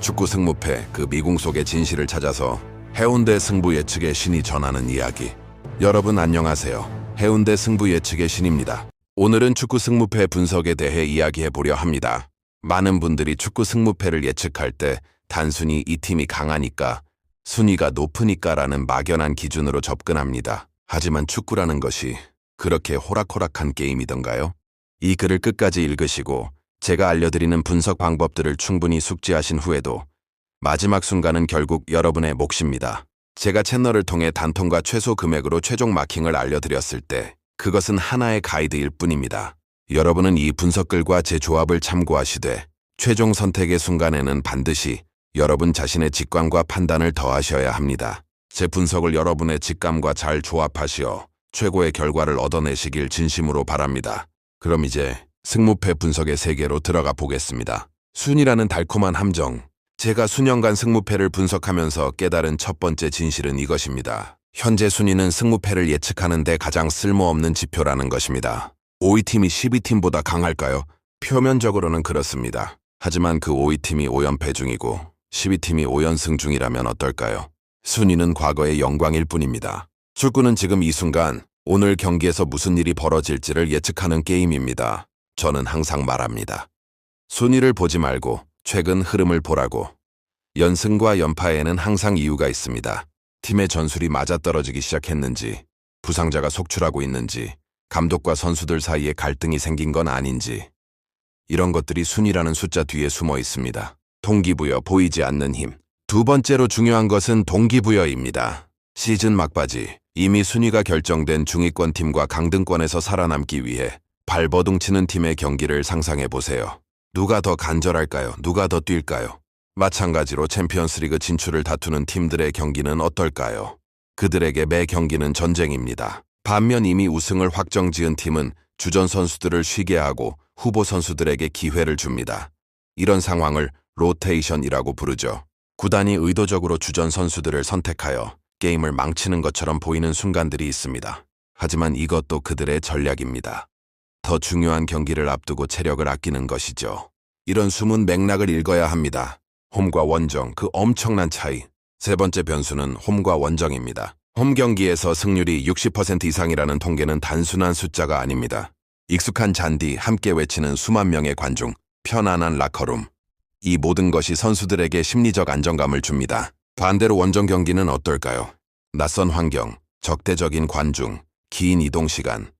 축구 승무패 그 미궁 속의 진실을 찾아서 해운대 승부 예측의 신이 전하는 이야기. 여러분 안녕하세요. 해운대 승부 예측의 신입니다. 오늘은 축구 승무패 분석에 대해 이야기해 보려 합니다. 많은 분들이 축구 승무패를 예측할 때 단순히 이 팀이 강하니까, 순위가 높으니까라는 막연한 기준으로 접근합니다. 하지만 축구라는 것이 그렇게 호락호락한 게임이던가요? 이 글을 끝까지 읽으시고 제가 알려드리는 분석 방법들을 충분히 숙지하신 후에도 마지막 순간은 결국 여러분의 몫입니다. 제가 채널을 통해 단통과 최소 금액으로 최종 마킹을 알려드렸을 때 그것은 하나의 가이드일 뿐입니다. 여러분은 이 분석글과 제 조합을 참고하시되 최종 선택의 순간에는 반드시 여러분 자신의 직관과 판단을 더하셔야 합니다. 제 분석을 여러분의 직감과 잘 조합하시어 최고의 결과를 얻어내시길 진심으로 바랍니다. 그럼 이제 승무패 분석의 세계로 들어가 보겠습니다. 순이라는 달콤한 함정. 제가 수년간 승무패를 분석하면서 깨달은 첫 번째 진실은 이것입니다. 현재 순위는 승무패를 예측하는 데 가장 쓸모없는 지표라는 것입니다. 5위 팀이 12팀보다 강할까요? 표면적으로는 그렇습니다. 하지만 그 5위 팀이 5연패 중이고 12팀이 5연승 중이라면 어떨까요? 순위는 과거의 영광일 뿐입니다. 축구는 지금 이 순간, 오늘 경기에서 무슨 일이 벌어질지를 예측하는 게임입니다. 저는 항상 말합니다. 순위를 보지 말고 최근 흐름을 보라고. 연승과 연파에는 항상 이유가 있습니다. 팀의 전술이 맞아떨어지기 시작했는지, 부상자가 속출하고 있는지, 감독과 선수들 사이에 갈등이 생긴 건 아닌지, 이런 것들이 순위라는 숫자 뒤에 숨어 있습니다. 동기부여, 보이지 않는 힘. 두 번째로 중요한 것은 동기부여입니다. 시즌 막바지, 이미 순위가 결정된 중위권 팀과 강등권에서 살아남기 위해 발버둥치는 팀의 경기를 상상해 보세요. 누가 더 간절할까요? 누가 더 뛸까요? 마찬가지로 챔피언스리그 진출을 다투는 팀들의 경기는 어떨까요? 그들에게 매 경기는 전쟁입니다. 반면 이미 우승을 확정지은 팀은 주전 선수들을 쉬게 하고 후보 선수들에게 기회를 줍니다. 이런 상황을 로테이션이라고 부르죠. 구단이 의도적으로 주전 선수들을 선택하여 게임을 망치는 것처럼 보이는 순간들이 있습니다. 하지만 이것도 그들의 전략입니다. 더 중요한 경기를 앞두고 체력을 아끼는 것이죠. 이런 숨은 맥락을 읽어야 합니다. 홈과 원정, 그 엄청난 차이. 세 번째 변수는 홈과 원정입니다. 홈 경기에서 승률이 60% 이상이라는 통계는 단순한 숫자가 아닙니다. 익숙한 잔디, 함께 외치는 수만 명의 관중, 편안한 라커룸. 이 모든 것이 선수들에게 심리적 안정감을 줍니다. 반대로 원정 경기는 어떨까요? 낯선 환경, 적대적인 관중, 긴 이동 시간.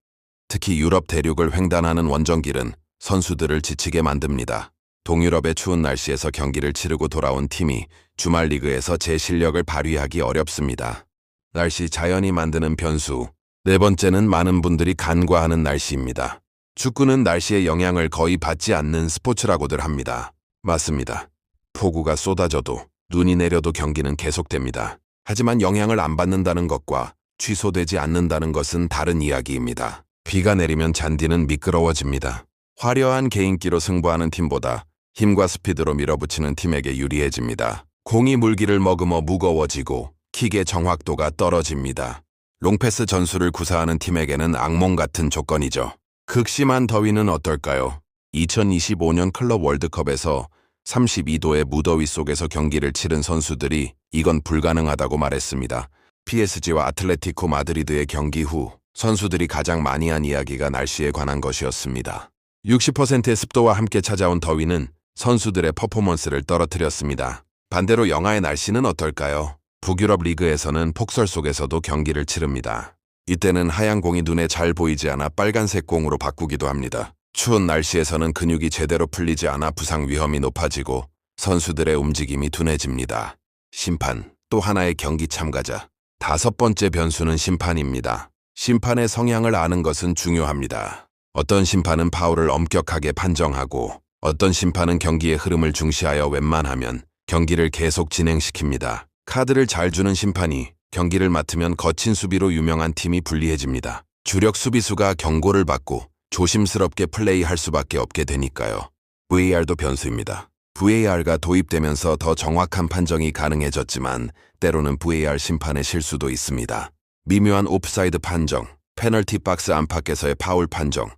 특히 유럽 대륙을 횡단하는 원정길은 선수들을 지치게 만듭니다. 동유럽의 추운 날씨에서 경기를 치르고 돌아온 팀이 주말 리그에서 제 실력을 발휘하기 어렵습니다. 날씨 자연이 만드는 변수. 네 번째는 많은 분들이 간과하는 날씨입니다. 축구는 날씨의 영향을 거의 받지 않는 스포츠라고들 합니다. 맞습니다. 폭우가 쏟아져도, 눈이 내려도 경기는 계속됩니다. 하지만 영향을 안 받는다는 것과 취소되지 않는다는 것은 다른 이야기입니다. 비가 내리면 잔디는 미끄러워집니다. 화려한 개인기로 승부하는 팀보다 힘과 스피드로 밀어붙이는 팀에게 유리해집니다. 공이 물기를 머금어 무거워지고 킥의 정확도가 떨어집니다. 롱패스 전술을 구사하는 팀에게는 악몽 같은 조건이죠. 극심한 더위는 어떨까요? 2025년 클럽 월드컵에서 32도의 무더위 속에서 경기를 치른 선수들이 이건 불가능하다고 말했습니다. PSG와 아틀레티코 마드리드의 경기 후 선수들이 가장 많이 한 이야기가 날씨에 관한 것이었습니다. 60%의 습도와 함께 찾아온 더위는 선수들의 퍼포먼스를 떨어뜨렸습니다. 반대로 영하의 날씨는 어떨까요? 북유럽 리그에서는 폭설 속에서도 경기를 치릅니다. 이때는 하얀 공이 눈에 잘 보이지 않아 빨간색 공으로 바꾸기도 합니다. 추운 날씨에서는 근육이 제대로 풀리지 않아 부상 위험이 높아지고 선수들의 움직임이 둔해집니다. 심판, 또 하나의 경기 참가자. 다섯 번째 변수는 심판입니다. 심판의 성향을 아는 것은 중요합니다. 어떤 심판은 파울을 엄격하게 판정하고 어떤 심판은 경기의 흐름을 중시하여 웬만하면 경기를 계속 진행시킵니다. 카드를 잘 주는 심판이 경기를 맡으면 거친 수비로 유명한 팀이 불리해집니다. 주력 수비수가 경고를 받고 조심스럽게 플레이할 수밖에 없게 되니까요. VAR도 변수입니다. VAR가 도입되면서 더 정확한 판정이 가능해졌지만 때로는 VAR 심판의 실수도 있습니다. 미묘한 오프사이드 판정, 페널티 박스 안팎에서의 파울 판정,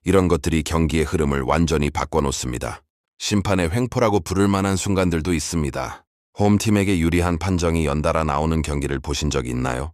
이런 것들이 경기의 흐름을 완전히 바꿔놓습니다. 심판의 횡포라고 부를 만한 순간들도 있습니다. 홈팀에게 유리한 판정이 연달아 나오는 경기를 보신 적 있나요?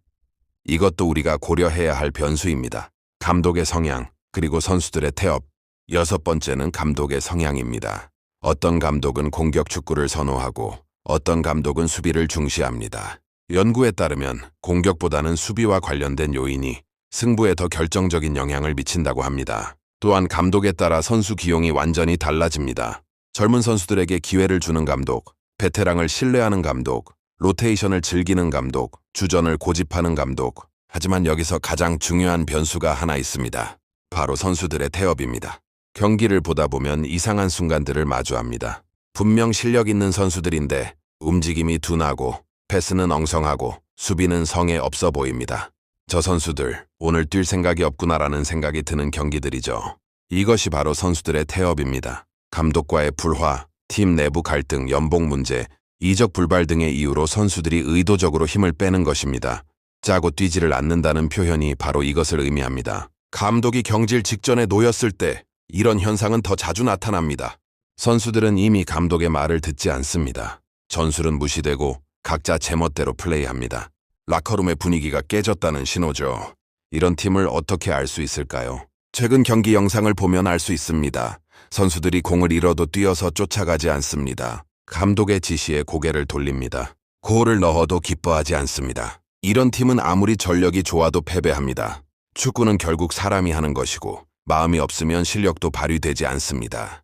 이것도 우리가 고려해야 할 변수입니다. 감독의 성향, 그리고 선수들의 태업. 여섯 번째는 감독의 성향입니다. 어떤 감독은 공격 축구를 선호하고 어떤 감독은 수비를 중시합니다. 연구에 따르면 공격보다는 수비와 관련된 요인이 승부에 더 결정적인 영향을 미친다고 합니다. 또한 감독에 따라 선수 기용이 완전히 달라집니다. 젊은 선수들에게 기회를 주는 감독, 베테랑을 신뢰하는 감독, 로테이션을 즐기는 감독, 주전을 고집하는 감독. 하지만 여기서 가장 중요한 변수가 하나 있습니다. 바로 선수들의 태업입니다. 경기를 보다 보면 이상한 순간들을 마주합니다. 분명 실력 있는 선수들인데 움직임이 둔하고 패스는 엉성하고 수비는 성에 없어 보입니다. 저 선수들 오늘 뛸 생각이 없구나라는 생각이 드는 경기들이죠. 이것이 바로 선수들의 태업입니다. 감독과의 불화, 팀 내부 갈등, 연봉 문제, 이적 불발 등의 이유로 선수들이 의도적으로 힘을 빼는 것입니다. 짜고 뛰지를 않는다는 표현이 바로 이것을 의미합니다. 감독이 경질 직전에 놓였을 때 이런 현상은 더 자주 나타납니다. 선수들은 이미 감독의 말을 듣지 않습니다. 전술은 무시되고 각자 제멋대로 플레이합니다. 라커룸의 분위기가 깨졌다는 신호죠. 이런 팀을 어떻게 알 수 있을까요? 최근 경기 영상을 보면 알 수 있습니다. 선수들이 공을 잃어도 뛰어서 쫓아가지 않습니다. 감독의 지시에 고개를 돌립니다. 골을 넣어도 기뻐하지 않습니다. 이런 팀은 아무리 전력이 좋아도 패배합니다. 축구는 결국 사람이 하는 것이고 마음이 없으면 실력도 발휘되지 않습니다.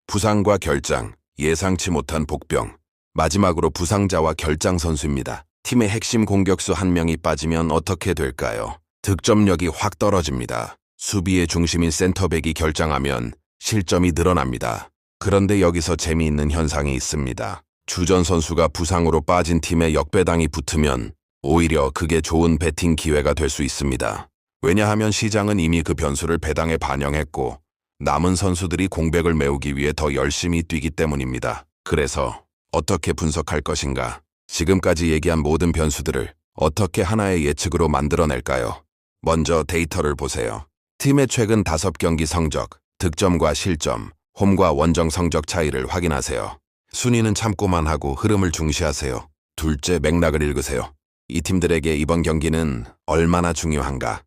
부상과 결장, 예상치 못한 복병, 마지막으로 부상자와 결장 선수입니다. 팀의 핵심 공격수 한 명이 빠지면 어떻게 될까요? 득점력이 확 떨어집니다. 수비의 중심인 센터백이 결장하면 실점이 늘어납니다. 그런데 여기서 재미있는 현상이 있습니다. 주전 선수가 부상으로 빠진 팀에 역배당이 붙으면 오히려 그게 좋은 배팅 기회가 될 수 있습니다. 왜냐하면 시장은 이미 그 변수를 배당에 반영했고 남은 선수들이 공백을 메우기 위해 더 열심히 뛰기 때문입니다. 그래서 어떻게 분석할 것인가? 지금까지 얘기한 모든 변수들을 어떻게 하나의 예측으로 만들어낼까요? 먼저 데이터를 보세요. 팀의 최근 5경기 성적, 득점과 실점, 홈과 원정 성적 차이를 확인하세요. 순위는 참고만 하고 흐름을 중시하세요. 둘째, 맥락을 읽으세요. 이 팀들에게 이번 경기는 얼마나 중요한가?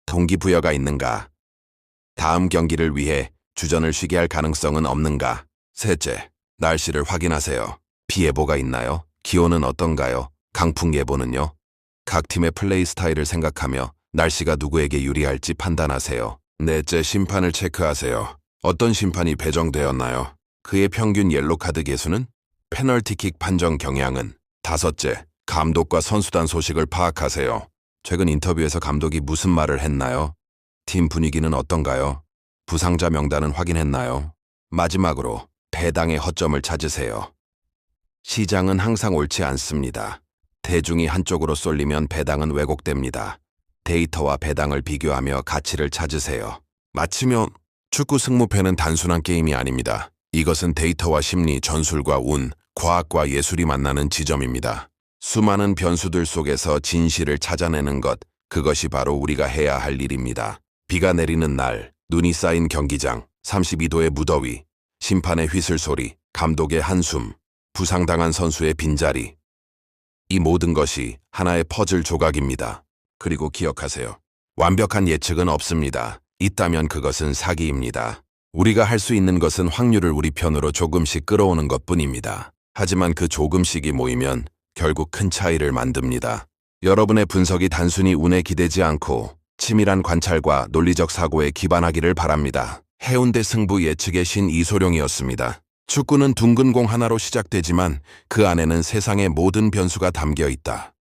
동기부여가 있는가? 다음 경기를 위해 주전을 쉬게 할 가능성은 없는가? 셋째, 날씨를 확인하세요. 비 예보가 있나요? 기온은 어떤가요? 강풍 예보는요? 각 팀의 플레이 스타일을 생각하며 날씨가 누구에게 유리할지 판단하세요. 넷째, 심판을 체크하세요. 어떤 심판이 배정되었나요? 그의 평균 옐로카드 개수는? 페널티킥 판정 경향은? 다섯째, 감독과 선수단 소식을 파악하세요. 최근 인터뷰에서 감독이 무슨 말을 했나요? 팀 분위기는 어떤가요? 부상자 명단은 확인했나요? 마지막으로 배당의 허점을 찾으세요. 시장은 항상 옳지 않습니다. 대중이 한쪽으로 쏠리면 배당은 왜곡됩니다. 데이터와 배당을 비교하며 가치를 찾으세요. 마치면 축구 승무패는 단순한 게임이 아닙니다. 이것은 데이터와 심리, 전술과 운, 과학과 예술이 만나는 지점입니다. 수많은 변수들 속에서 진실을 찾아내는 것, 그것이 바로 우리가 해야 할 일입니다. 비가 내리는 날, 눈이 쌓인 경기장, 32도의 무더위, 심판의 휘슬 소리, 감독의 한숨, 부상당한 선수의 빈자리. 이 모든 것이 하나의 퍼즐 조각입니다. 그리고 기억하세요. 완벽한 예측은 없습니다. 있다면 그것은 사기입니다. 우리가 할 수 있는 것은 확률을 우리 편으로 조금씩 끌어오는 것뿐입니다. 하지만 그 조금씩이 모이면 결국 큰 차이를 만듭니다. 여러분의 분석이 단순히 운에 기대지 않고 치밀한 관찰과 논리적 사고에 기반하기를 바랍니다. 해운대 승부 예측의 신 이소룡이었습니다. 축구는 둥근 공 하나로 시작되지만 그 안에는 세상의 모든 변수가 담겨 있다.